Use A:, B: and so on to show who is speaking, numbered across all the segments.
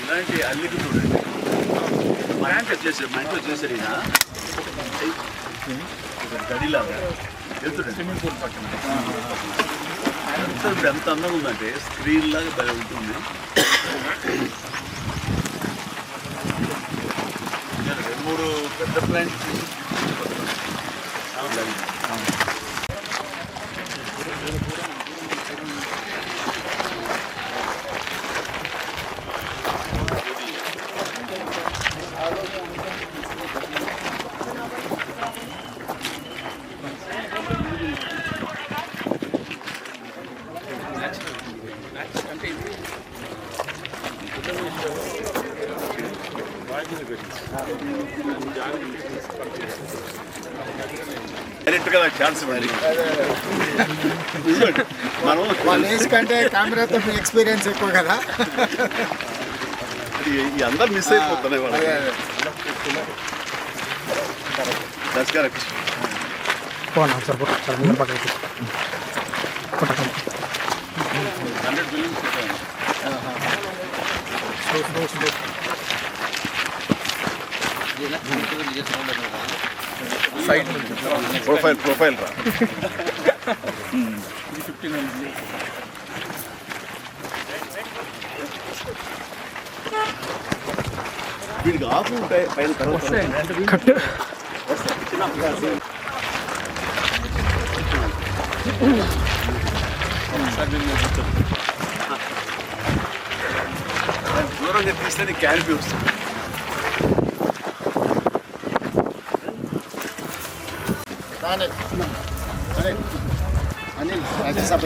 A: ఇలాంటి అల్లికి చూడండి, మా ఇంట్లో చేశారు ఈయన గడిలాగా వెళ్తుండే స్విమ్మింగ్ పూల్ పక్కన. ఇప్పుడు ఎంత అందంగా ఉందంటే స్క్రీన్ లాగా భలే ఉంటుంది. 2-3 పెద్ద ప్లాంట్స్ డైరెక్ట్గా ఛాన్స్ మనం
B: వాళ్ళ ఏజ్ కంటే కెమెరాతో ఎక్స్పీరియన్స్ ఎక్కువ కదా,
A: అందరు మిస్ అయిపోతున్నాయి వాళ్ళు. That's correct. ప్రొఫైల్ రా వీడికి ఆఫ్ ఉంటాయి పైన దూరంగా తీస్తే క్యాన్పీ వస్తుంది.
B: అనిల్ రాజ్యసభ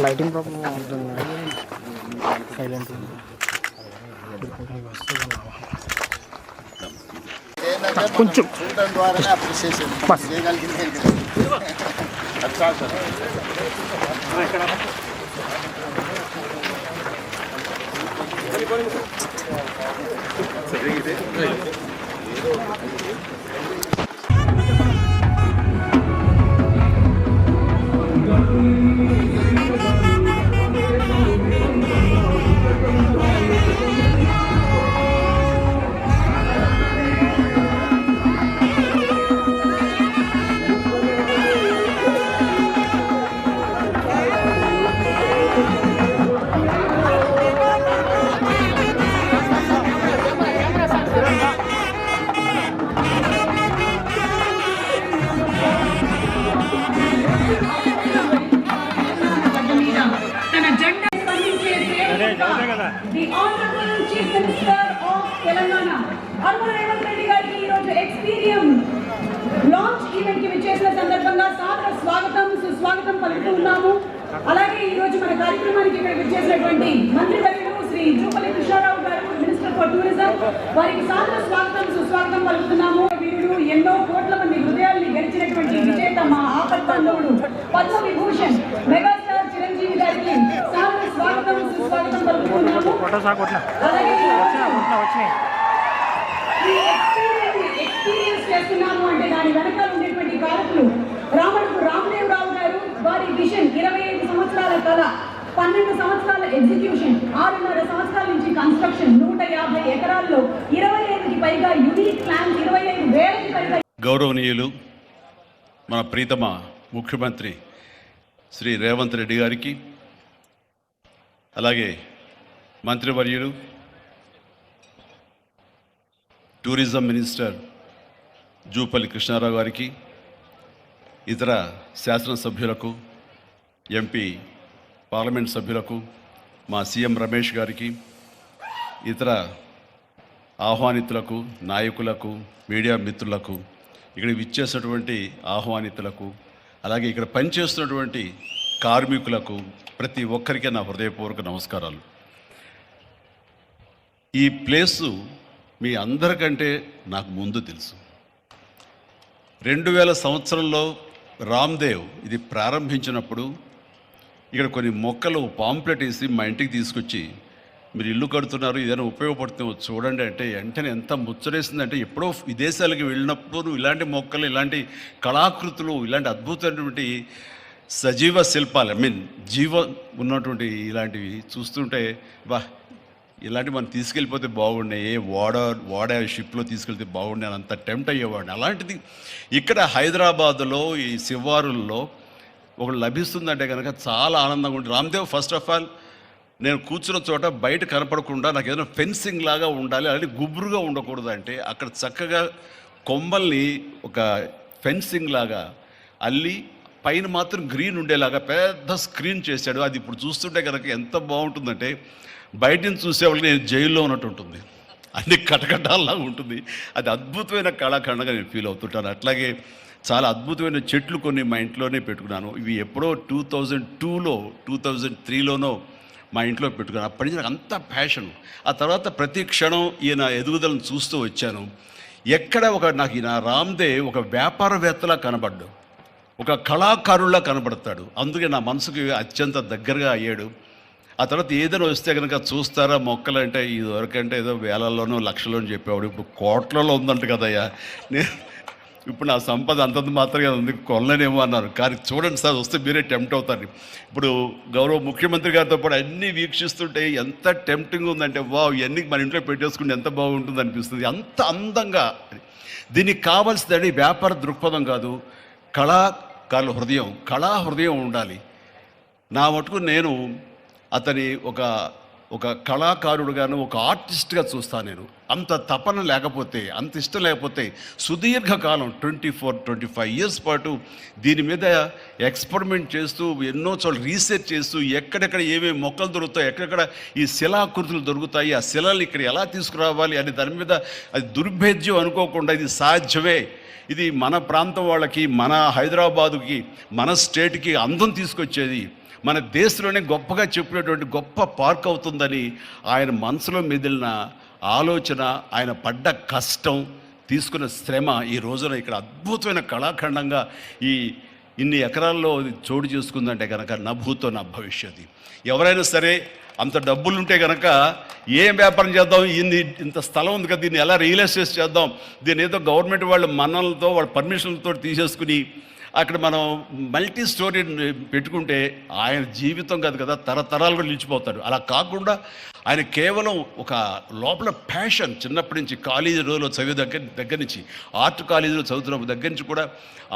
C: లైటింగ్ ప్రాబ్లం ఉంటుంది, సైలెంట్ కొంచెం
B: చూడడం ద్వారానే అప్రిషియేషన్ చేయగలిగింది.
D: The Honorable Chief Minister of Telangana, Arvind Revanth Reddy గారికి ఈ రోజు ఎక్స్పీరియం లాంచ్ ఈవెంట్ కి విచ్చేసిన సందర్భంగా సాదర స్వాగతం సుస్వాగతం పలుకుతున్నాము. అలాగే ఈ రోజు మన కార్యక్రమానికి ఇక్కడ విచ్చేసినటువంటి మంత్రివర్యులు శ్రీ జూపల్లి కృష్ణారావు గారు, మినిస్టర్ ఫర్ టూరిజం, వారికి సాదర స్వాగతం సుస్వాగతం పలుకుతున్నాము. వీరుడు ఎన్నో కోట్ల మంది హృదయాల్ని గెలిచినటువంటి విజేత మా ఆపత్ బాంధవుడు పద్మ విభూషణ్ మెగాస్టార్ చిరంజీవి గారికి సాదర స్వాగతం సుస్వాగతం పలుకుతున్నాము. అలాగే ఎక్స్పీరియన్స్ చేస్తున్నాము అంటే దాని వెనకాల ఉండేటువంటి కారకులు రామదేవరావు గారు, వారి విజన్ 25 సంవత్సరాల కళ, 12 సంవత్సరాల ఎగ్జిక్యూషన్, 6.5 సంవత్సరాల నుంచి కన్స్ట్రక్షన్, 150 ఎకరాల్లో 25కి పైగా యూనిక్ ప్లాన్స్, 25,000కి పైగా.
A: గౌరవనీయులు మన ప్రీతమ ముఖ్యమంత్రి శ్రీ రేవంత్ రెడ్డి గారికి, అలాగే మంత్రివర్యులు టూరిజం మినిస్టర్ జూపల్లి కృష్ణారావు గారికి, ఇతర శాసనసభ్యులకు, ఎంపీ పార్లమెంట్ సభ్యులకు, మా సీఎం రమేష్ గారికి, ఇతర ఆహ్వానితులకు, నాయకులకు, మీడియా మిత్రులకు, ఇక్కడ విచ్చేసినటువంటి ఆహ్వానితులకు, అలాగే ఇక్కడ పనిచేస్తున్నటువంటి కార్మికులకు, ప్రతి ఒక్కరికి నా హృదయపూర్వక నమస్కారాలు. ఈ ప్లేసు మీ అందరికంటే నాకు ముందు తెలుసు. 2000 సంవత్సరంలో రామ్దేవ్ ఇది ప్రారంభించినప్పుడు ఇక్కడ కొన్ని మొక్కలు పాంప్లెట్ వేసి మా ఇంటికి తీసుకొచ్చి మీరు ఇల్లు కడుతున్నారు, ఏదైనా ఉపయోగపడుతుందో చూడండి అంటే వెంటనే ఎంత ముచ్చరేసిందంటే, ఎప్పుడో విదేశాలకు వెళ్ళినప్పుడు ఇలాంటి మొక్కలు, ఇలాంటి కళాకృతులు, ఇలాంటి అద్భుతమైనటువంటి సజీవ శిల్పాలు, జీవం ఉన్నటువంటి ఇలాంటివి చూస్తుంటే ఇలాంటివి మనం తీసుకెళ్ళిపోతే బాగున్నాయి, వాడ షిప్లో తీసుకెళ్తే బాగుండే అని అంత టెంప్ట్ అయ్యేవాడిని. అలాంటిది ఇక్కడ హైదరాబాదులో ఈ శివారుల్లో ఒకటి లభిస్తుందంటే కనుక చాలా ఆనందంగా ఉంటుంది. రామ్దేవ్ ఫస్ట్ ఆఫ్ ఆల్ నేను కూర్చున్న చోట బయట కనపడకుండా నాకు ఏదైనా ఫెన్సింగ్ లాగా ఉండాలి, అలాంటి గుబురుగా ఉండకూడదు అంటే అక్కడ చక్కగా కొమ్మల్ని ఒక ఫెన్సింగ్ లాగా అల్లి పైన మాత్రం గ్రీన్ ఉండేలాగా పెద్ద స్క్రీన్ చేశాడు. అది ఇప్పుడు చూస్తుంటే కనుక ఎంత బాగుంటుందంటే బయట నుంచి చూసేవాళ్ళకి నేను జైల్లో ఉన్నట్టు ఉంటుంది, అన్ని కటకటాల్లాగా ఉంటుంది. అది అద్భుతమైన కళాఖండంగా నేను ఫీల్ అవుతుంటాను. అట్లాగే చాలా అద్భుతమైన చెట్లు కొన్ని మా ఇంట్లోనే పెట్టుకున్నాను. ఇవి ఎప్పుడో 2002లో 2003లోనో మా ఇంట్లో పెట్టుకున్నాను. అప్పటి నుంచి నాకు అంత ప్యాషన్. ఆ తర్వాత ప్రతి క్షణం ఈయన ఎదుగుదలను చూస్తూ వచ్చాను. ఎక్కడ నాకు ఈయన రామ్దేవ్ ఒక వ్యాపారవేత్తలా కనబడ్డు, ఒక కళాకారుల్లా కనబడతాడు. అందుకే నా మనసుకి అత్యంత దగ్గరగా అయ్యాడు. ఆ తర్వాత ఏదైనా వస్తే కనుక చూస్తారా మొక్కలు అంటే, ఇదివరకంటే ఏదో వేలల్లోనో లక్షల్లోనూ చెప్పేవాడు, ఇప్పుడు కోట్లలో ఉందంట కదయ్యా. ఇప్పుడు నా సంపద అంతంత మాత్రమే ఉంది, కొనలేనేమో అన్నారు. కానీ చూడండి సార్, వస్తే మీరే టెంప్ట్ అవుతారు. ఇప్పుడు గౌరవ ముఖ్యమంత్రి గారితో పాటు అన్నీ వీక్షిస్తుంటే ఎంత టెంప్టింగ్ ఉందంటే, ఇవన్నీ మన ఇంట్లో పెట్టేసుకుంటే ఎంత బాగుంటుంది అనిపిస్తుంది. అంత అందంగా దీనికి కావాల్సిందని వ్యాపార దృక్పథం కాదు, కళాకారుల హృదయం, కళా హృదయం ఉండాలి. నా మటుకు నేను అతని ఒక కళాకారుడుగాను, ఒక ఆర్టిస్ట్గా చూస్తాను. నేను అంత తపన లేకపోతే, అంత ఇష్టం లేకపోతే సుదీర్ఘకాలం 24-25 ఇయర్స్ పాటు దీని మీద ఎక్స్పెరిమెంట్ చేస్తూ, ఎన్నో చోట్ల రీసెర్చ్ చేస్తూ, ఎక్కడెక్కడ ఏమేమి మొక్కలు దొరుకుతాయి, ఎక్కడెక్కడ ఈ శిలాకృతులు దొరుకుతాయి, ఆ శిలలు ఇక్కడ ఎలా తీసుకురావాలి అని దాని మీద అది దుర్భేద్యం అనుకోకుండా ఇది సాధ్యమే, ఇది మన ప్రాంతం వాళ్ళకి, మన హైదరాబాదుకి, మన స్టేట్కి అందం తీసుకొచ్చేది, మన దేశంలోనే గొప్పగా చెప్పినటువంటి గొప్ప పార్క్ అవుతుందని ఆయన మనసులో మెదిలిన ఆలోచన, ఆయన పడ్డ కష్టం, తీసుకున్న శ్రమ ఈ రోజున ఇక్కడ అద్భుతమైన కళాఖండంగా ఇన్ని ఎకరాల్లో చోటు చేసుకుందంటే కనుక నభూతో నా భవిష్యత్తు. ఎవరైనా సరే అంత డబ్బులుంటే కనుక ఏం వ్యాపారం చేద్దాం, ఇంత స్థలం ఉంది కదా, దీన్ని ఎలా రియల్ ఎస్టేట్ చేద్దాం, దీన్ని ఏదో గవర్నమెంట్ వాళ్ళ మన్నలతో వాళ్ళ పర్మిషన్లతో తీసేసుకుని అక్కడ మనం మల్టీ స్టోరీ పెట్టుకుంటే ఆయన జీవితం కాదు కదా, తరతరాలు కూడా నిలిచిపోతాడు. అలా కాకుండా ఆయన కేవలం ఒక లోపల ప్యాషన్, చిన్నప్పటి నుంచి కాలేజీ రోజులో చదివే దగ్గర నుంచి, ఆర్ట్ కాలేజీలో చదువుతున్న దగ్గర నుంచి కూడా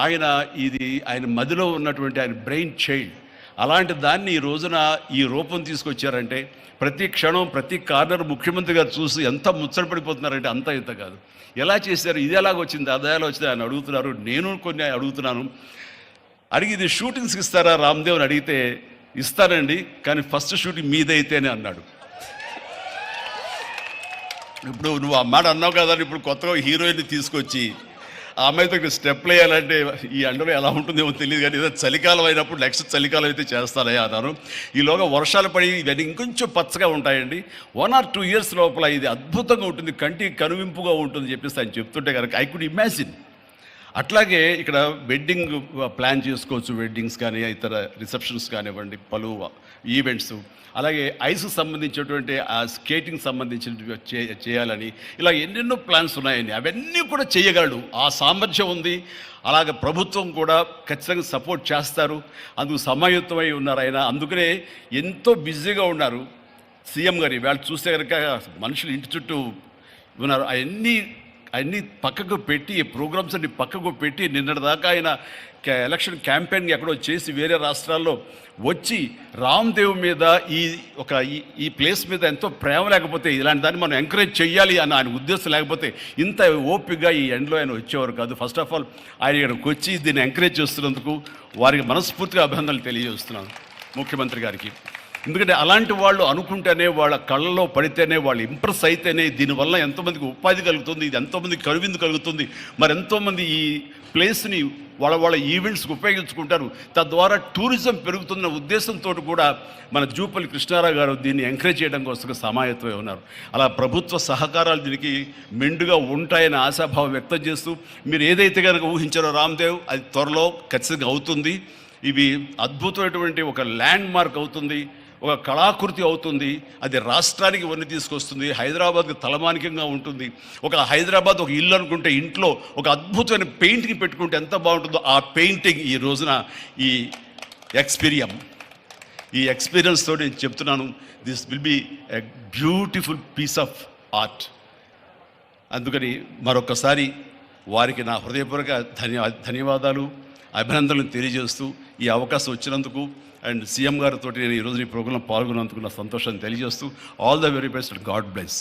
A: ఆయన మదిలో ఉన్నటువంటి ఆయన బ్రెయిన్ చైల్డ్. అలాంటి దాన్ని ఈ రోజున ఈ రూపం తీసుకొచ్చారంటే ప్రతి క్షణం, ప్రతి కార్నర్ ముఖ్యమంత్రి గారు చూసి ఎంత ముచ్చటపడిపోతున్నారంటే అంత ఇంత కాదు. ఎలా చేశారు, ఇది ఎలాగొచ్చింది, అది ఎలా వచ్చింది ఆయన అడుగుతున్నారు. నేను కొన్ని అడుగుతున్నాను. అడిగి ఇది షూటింగ్స్కి ఇస్తారా రామ్దేవ్ అని అడిగితే, ఇస్తానండి, కానీ ఫస్ట్ షూటింగ్ మీదైతేనే అన్నాడు. ఇప్పుడు నువ్వు ఆ మాట అన్నావు కదా, ఇప్పుడు కొత్తగా హీరోయిన్ని తీసుకొచ్చి ఆ అమ్మాయితో స్టెప్లు వేయాలంటే ఈ ఎండలో ఎలా ఉంటుందేమో తెలియదు, కానీ ఏదో చలికాలం అయినప్పుడు నెక్స్ట్ చలికాలం అయితే చేస్తానే అన్నాను. ఈలోగా వర్షాలు పడి ఇవన్నీ ఇంకొంచెం పచ్చగా ఉంటాయండి, 1 or 2 ఇయర్స్ లోపల ఇది అద్భుతంగా ఉంటుంది, కంటికి కనువింపుగా ఉంటుంది చెప్పేసి ఆయన చెప్తుంటే కనుక ఐ కుడ్ ఇమాజిన్. అట్లాగే ఇక్కడ వెడ్డింగ్ ప్లాన్ చేసుకోవచ్చు, వెడ్డింగ్స్ కానీ ఇతర రిసెప్షన్స్ కానివ్వండి, పలు ఈవెంట్స్, అలాగే ఐస్కి సంబంధించినటువంటి ఆ స్కేటింగ్ సంబంధించిన చేయాలని ఇలా ఎన్నెన్నో ప్లాన్స్ ఉన్నాయని అవన్నీ కూడా చేయగలడు, ఆ సామర్థ్యం ఉంది. అలాగే ప్రభుత్వం కూడా ఖచ్చితంగా సపోర్ట్ చేస్తారు, అందుకు సమాయుత్తమై ఉన్నారు ఆయన. అందుకనే ఎంతో బిజీగా ఉన్నారు సీఎం గారు. వాళ్ళు చూస్తే కనుక మనుషులు ఇంటి చుట్టూ ఉన్నారు. అన్నీ పక్కకు పెట్టి, ప్రోగ్రామ్స్ అన్ని పక్కకు పెట్టి నిన్నటిదాకా ఆయన ఎలక్షన్ క్యాంపెయిన్ ఎక్కడో చేసి వేరే రాష్ట్రాల్లో వచ్చి రామ్దేవ్ మీద ఈ ప్లేస్ మీద ఎంతో ప్రేమ లేకపోతే, ఇలాంటి దాన్ని మనం ఎంకరేజ్ చేయాలి అని ఆయన ఉద్దేశం లేకపోతే ఇంత ఓపికగా ఈ ఎండ్లో ఆయన వచ్చేవారు కాదు. ఫస్ట్ ఆఫ్ ఆల్ ఆయన ఇక్కడికి వచ్చి దీన్ని ఎంకరేజ్ చేస్తున్నందుకు వారికి మనస్ఫూర్తిగా అభినందనలు తెలియజేస్తున్నాను ముఖ్యమంత్రి గారికి. ఎందుకంటే అలాంటి వాళ్ళు అనుకుంటేనే, వాళ్ళ కళ్ళలో పడితేనే, వాళ్ళు ఇంప్రెస్ అయితేనే దీనివల్ల ఎంతోమందికి ఉపాధి కలుగుతుంది, ఇది ఎంతోమందికి కనువిందు కలుగుతుంది. మరి ఎంతోమంది ఈ ప్లేస్ని వాళ్ళ ఈవెంట్స్కి ఉపయోగించుకుంటారు, తద్వారా టూరిజం పెరుగుతున్న ఉద్దేశంతో కూడా మన జూపల్లి కృష్ణారావు గారు దీన్ని ఎంకరేజ్ చేయడం కోసం సమాయత్తమై ఉన్నారు. అలా ప్రభుత్వ సహకారాలు దీనికి మెండుగా ఉంటాయని ఆశాభావం వ్యక్తం చేస్తూ, మీరు ఏదైతే కనుక ఊహించారో రామ్దేవ్, అది త్వరలో ఖచ్చితంగా అవుతుంది. ఇవి అద్భుతమైనటువంటి ఒక ల్యాండ్ మార్క్ అవుతుంది, ఒక కళాకృతి అవుతుంది. అది రాష్ట్రానికి వన్నీ తీసుకొస్తుంది. హైదరాబాద్కి తలమానికంగా ఉంటుంది. ఒక హైదరాబాద్ ఒక ఇల్లు అనుకుంటే ఇంట్లో ఒక అద్భుతమైన పెయింటింగ్ పెట్టుకుంటే ఎంత బాగుంటుందో ఆ పెయింటింగ్ ఈ రోజున ఈ ఎక్స్పీరియన్స్ తోటి నేను చెప్తున్నాను, this will be a beautiful piece of art. అందుకని మరొకసారి వారికి నా హృదయపూర్వక ధన్యవాదాలు, అభినందనలు తెలియజేస్తూ ఈ అవకాశం వచ్చినందుకు అండ్ సీఎం గారితో నేను ఈరోజు ఈ ప్రోగ్రాంలో పాల్గొన్నందుకు నా సంతోషాన్ని తెలియజేస్తూ all the very best, God bless.